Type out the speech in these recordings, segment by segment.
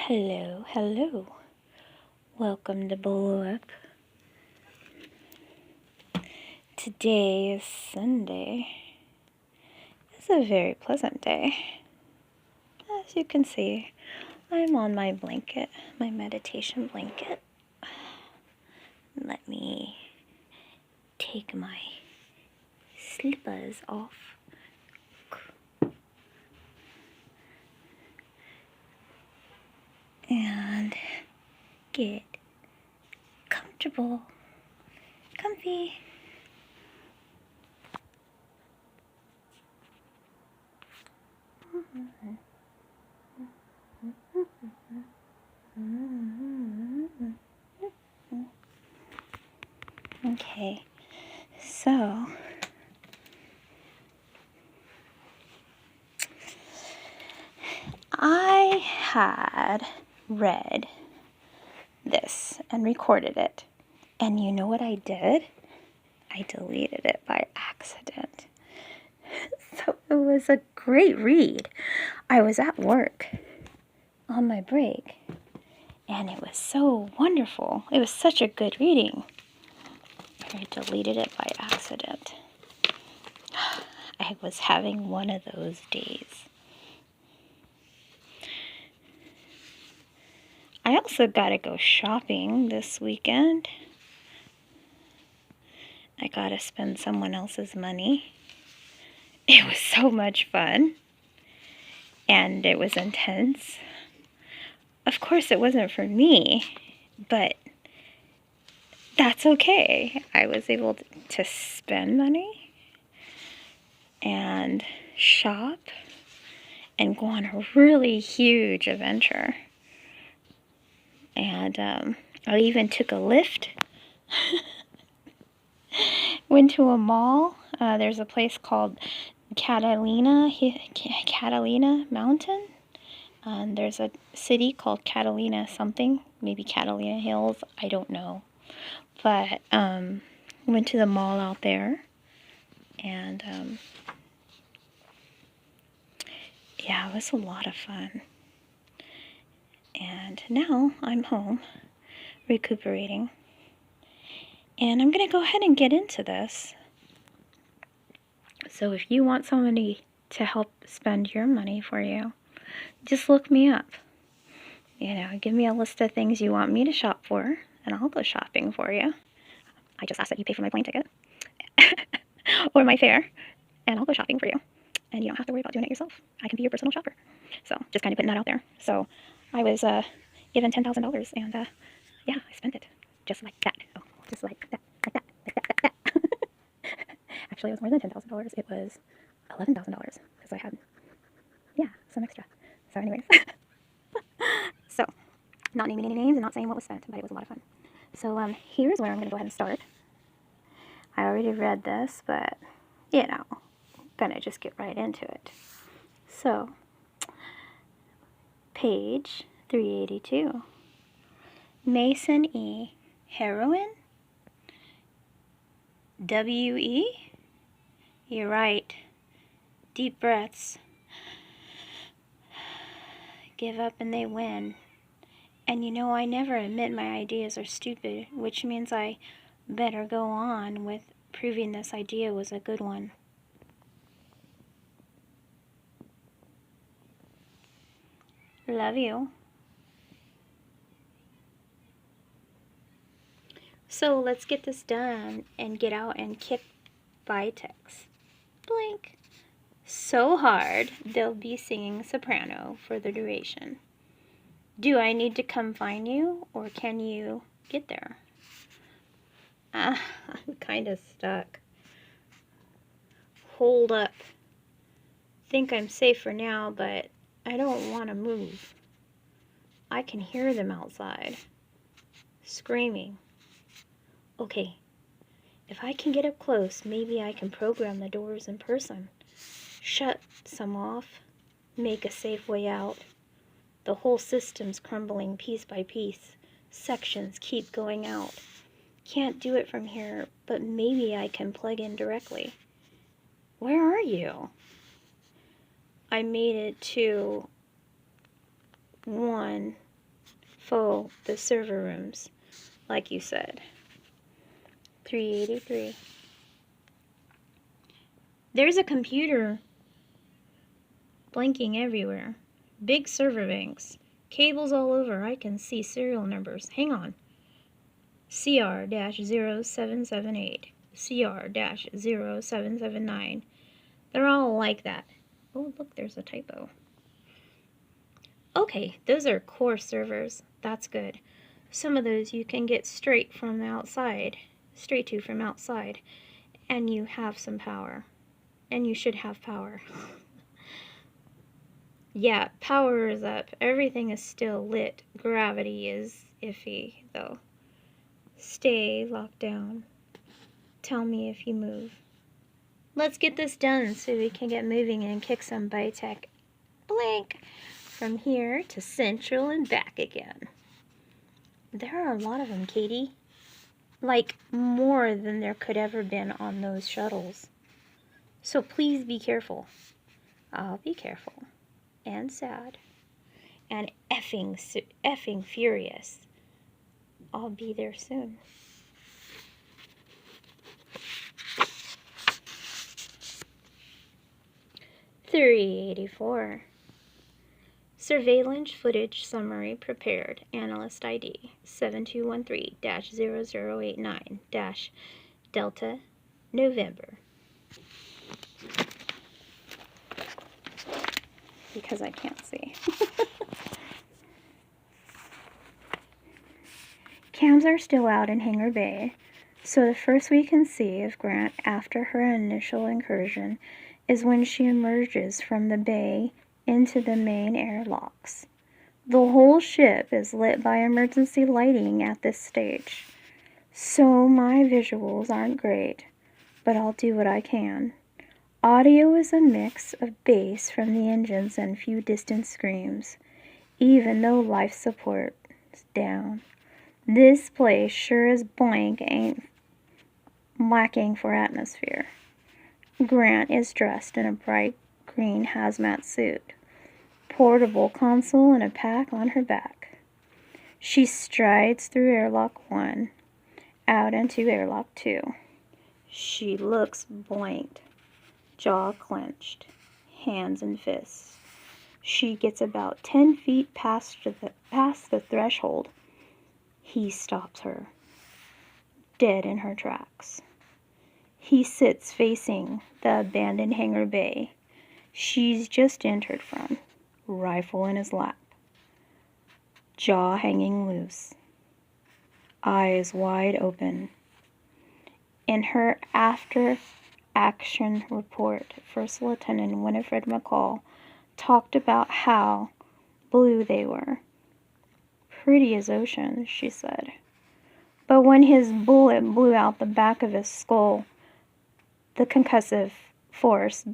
Hello, hello. Welcome to Blow Up. Today is Sunday. It's a very pleasant day. As you can see, I'm on my blanket, my meditation blanket. Let me take my slippers off. And get comfortable, comfy. Okay, so I had read this and recorded it, and you know what I did? I deleted it by accident. So it was a great read. I was at work on my break, and it was so wonderful. It was such a good reading. I deleted it by accident. I was having one of those days. I also gotta go shopping this weekend. I gotta spend someone else's money. It was so much fun. And it was intense. Of course, it wasn't for me, but that's okay. I was able to spend money and shop and go on a really huge adventure. And I even took a lift. Went to a mall. There's a place called Catalina Mountain. And there's a city called Catalina something, maybe Catalina Hills, I don't know. But went to the mall out there, and yeah, it was a lot of fun. And now I'm home, recuperating. And I'm going to go ahead and get into this. So if you want somebody to help spend your money for you, just look me up. You know, give me a list of things you want me to shop for, and I'll go shopping for you. I just ask that you pay for my plane ticket or my fare, and I'll go shopping for you. And you don't have to worry about doing it yourself. I can be your personal shopper. So just kind of putting that out there. So I was given $10,000, and yeah, I spent it just like that. Oh, just like that, like that, like that, like that. Actually, it was more than $10,000. It was $11,000 because I had, yeah, some extra. So anyways, so not naming any names and not saying what was spent, but it was a lot of fun. So here's where I'm going to go ahead and start. I already read this, but, you know, gonna just get right into it. So, page 382. Mason E. Heroin? W.E.? You're right. Deep breaths. Give up and they win. And you know, I never admit my ideas are stupid, which means I better go on with proving this idea was a good one. Love you. So let's get this done and get out and kick Vitex. Blink. So hard, they'll be singing soprano for the duration. Do I need to come find you, or can you get there? I'm kind of stuck. Hold up. Think I'm safe for now, but I don't want to move. I can hear them outside, screaming. Okay, if I can get up close, maybe I can program the doors in person. Shut some off, make a safe way out. The whole system's crumbling piece by piece. Sections keep going out. Can't do it from here, but maybe I can plug in directly. Where are you? I made it to 1 full the server rooms, like you said. 383. There's a computer blinking everywhere. Big server banks. Cables all over. I can see serial numbers. Hang on. CR-0778. CR-0779. They're all like that. Oh, look, there's a typo. Okay, those are core servers. That's good. Some of those you can get straight from outside. Straight to from outside. And you have some power. And you should have power. Yeah, power is up. Everything is still lit. Gravity is iffy, though. Stay locked down. Tell me if you move. Let's get this done so we can get moving and kick some Bitech. Blink! From here to Central and back again. There are a lot of them, Katie. Like, more than there could ever been on those shuttles. So please be careful. I'll be careful. And sad. And effing furious. I'll be there soon. $384. Surveillance footage summary prepared. Analyst ID 7213-0089- November. Because I can't see. Cams are still out in Hangar Bay, so the first we can see of Grant after her initial incursion is when she emerges from the bay into the main airlocks. The whole ship is lit by emergency lighting at this stage, so my visuals aren't great, but I'll do what I can. Audio is a mix of bass from the engines and few distant screams, even though life support is down. This place sure as blank ain't lacking for atmosphere. Grant is dressed in a bright green hazmat suit, portable console and a pack on her back. She strides through airlock 1, out into airlock 2. She looks blanked, jaw clenched, hands and fists. She gets about 10 feet past the threshold. He stops her, dead in her tracks. He sits facing the abandoned hangar bay she's just entered from, rifle in his lap, jaw hanging loose, eyes wide open. In her after-action report, First Lieutenant Winifred McCall talked about how blue they were. Pretty as ocean, she said. But when his bullet blew out the back of his skull, the concussive force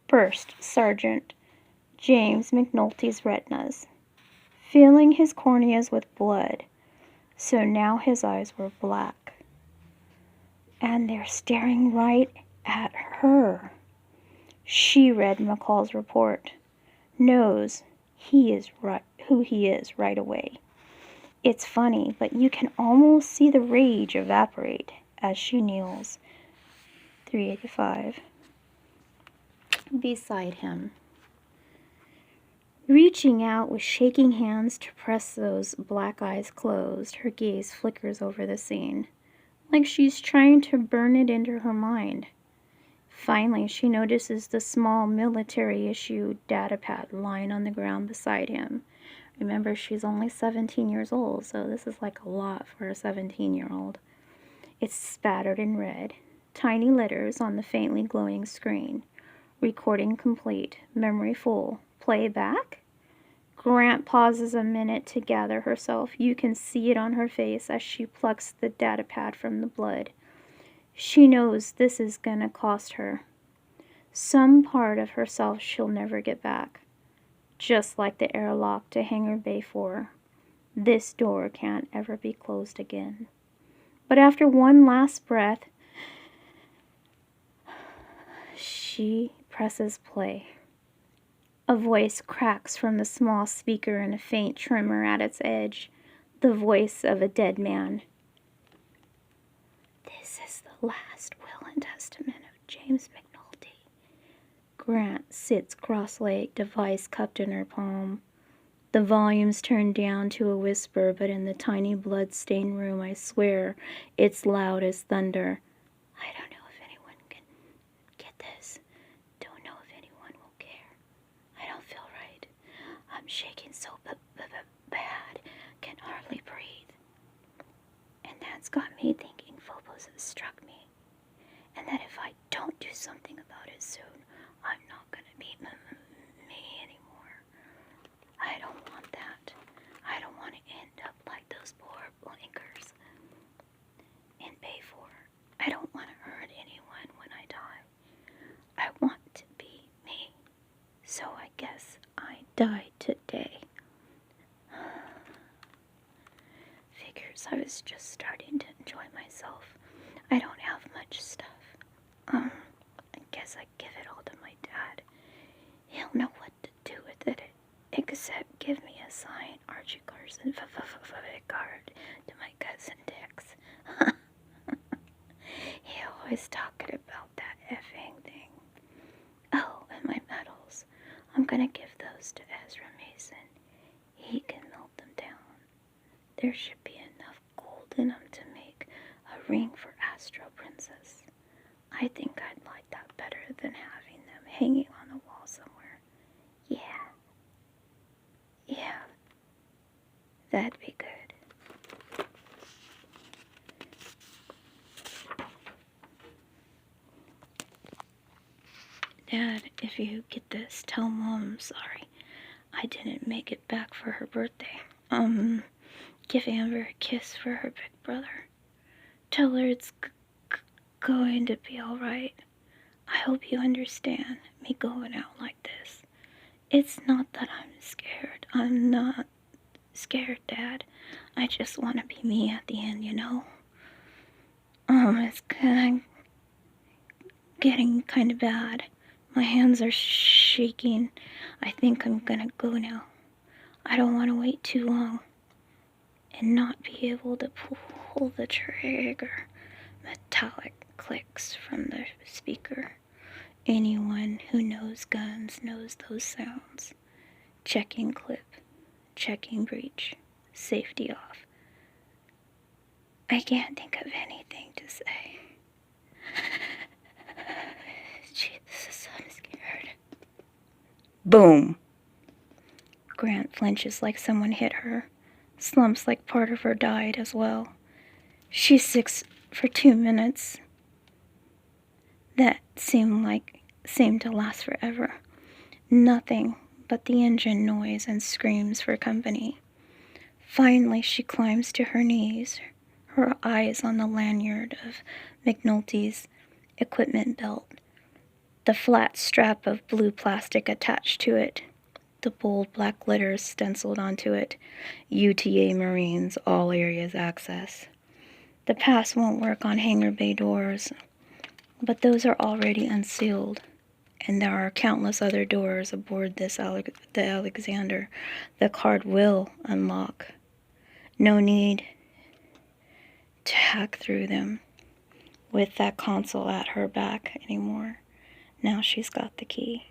burst Sergeant James McNulty's retinas, filling his corneas with blood, so now his eyes were black. And they're staring right at her. She read McCall's report, knows who he is right away. It's funny, but you can almost see the rage evaporate as she kneels. 385. Beside him. Reaching out with shaking hands to press those black eyes closed, her gaze flickers over the scene, like she's trying to burn it into her mind. Finally, she notices the small military-issue datapad lying on the ground beside him. Remember, she's only 17 years old, so this is like a lot for a 17-year-old. It's spattered in red. Tiny letters on the faintly glowing screen. Recording complete. Memory full. Playback? Grant pauses a minute to gather herself. You can see it on her face as she plucks the datapad from the blood. She knows this is gonna cost her. Some part of herself she'll never get back. Just like the airlock to Hangar Bay 4. This door can't ever be closed again. But after one last breath, she presses play. A voice cracks from the small speaker in a faint tremor at its edge. the voice of a dead man. This is the last will and testament of James McNulty. Grant sits cross-legged, device cupped in her palm. The volume's turned down to a whisper, but in the tiny blood-stained room, I swear, it's loud as thunder. I don't know if anyone can get this. Don't know if anyone will care. I don't feel right. I'm shaking so bad, can hardly breathe. And that's got me thinking Phobos has struck me. And that if I don't do something about it soon, I'm not gonna be me anymore. I don't want that. I don't want to end up like those poor blinkers in Bayfor. I don't want to hurt anyone when I die. I want to be me. So I guess I died today. Figures I was just starting to enjoy myself. I don't have much stuff. I guess I give it all to my dad. He'll know what to do with it, except give me a signed Archie Carson card to my cousin Dix. He always talking about that effing thing. Oh, and my medals. I'm gonna give those to Ezra Mason. He can melt them down. There should be enough gold in them to make a ring for Astro Princess. I think I'd like that better than having them hanging on the wall somewhere. Yeah. Yeah. That'd be good. Dad, if you get this, tell Mom I'm sorry. I didn't make it back for her birthday. Give Amber a kiss for her big brother. Tell her it's going to be alright. I hope you understand me going out like this. It's not that I'm scared. I'm not scared, Dad. I just want to be me at the end, you know? It's getting kind of bad. My hands are shaking. I think I'm gonna go now. I don't want to wait too long and not be able to pull the trigger. Metallic clicks from the speaker. Anyone who knows guns knows those sounds. Checking clip. Checking breech. Safety off. I can't think of anything to say. Jesus, I'm scared. Boom! Grant flinches like someone hit her. Slumps like part of her died as well. She's sick for 2 minutes. That seemed to last forever. Nothing but the engine noise and screams for company. Finally, she climbs to her knees, her eyes on the lanyard of McNulty's equipment belt, the flat strap of blue plastic attached to it, the bold black letters stenciled onto it, UTA Marines, all areas access. The pass won't work on hangar bay doors, but those are already unsealed, and there are countless other doors aboard the Alexander the card will unlock. No need to hack through them with that console at her back anymore. Now she's got the key.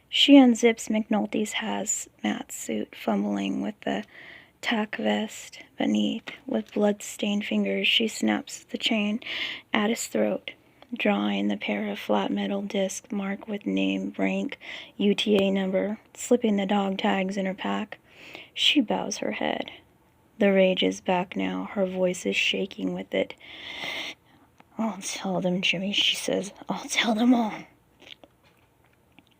She unzips McNulty's hazmat suit, fumbling with the tack vest beneath. With blood-stained fingers, she snaps the chain at his throat, drawing the pair of flat metal discs marked with name, rank, UTA number, slipping the dog tags in her pack. She bows her head. The rage is back now. Her voice is shaking with it. I'll tell them, Jimmy, she says. I'll tell them all.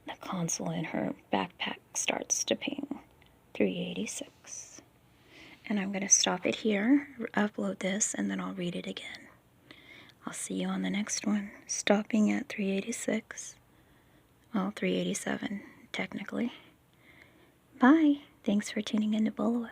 The console in her backpack starts to ping. 386. And I'm going to stop it here, upload this, and then I'll read it again. I'll see you on the next one. Stopping at 386. Well, 387, technically. Bye. Thanks for tuning in to Bolo.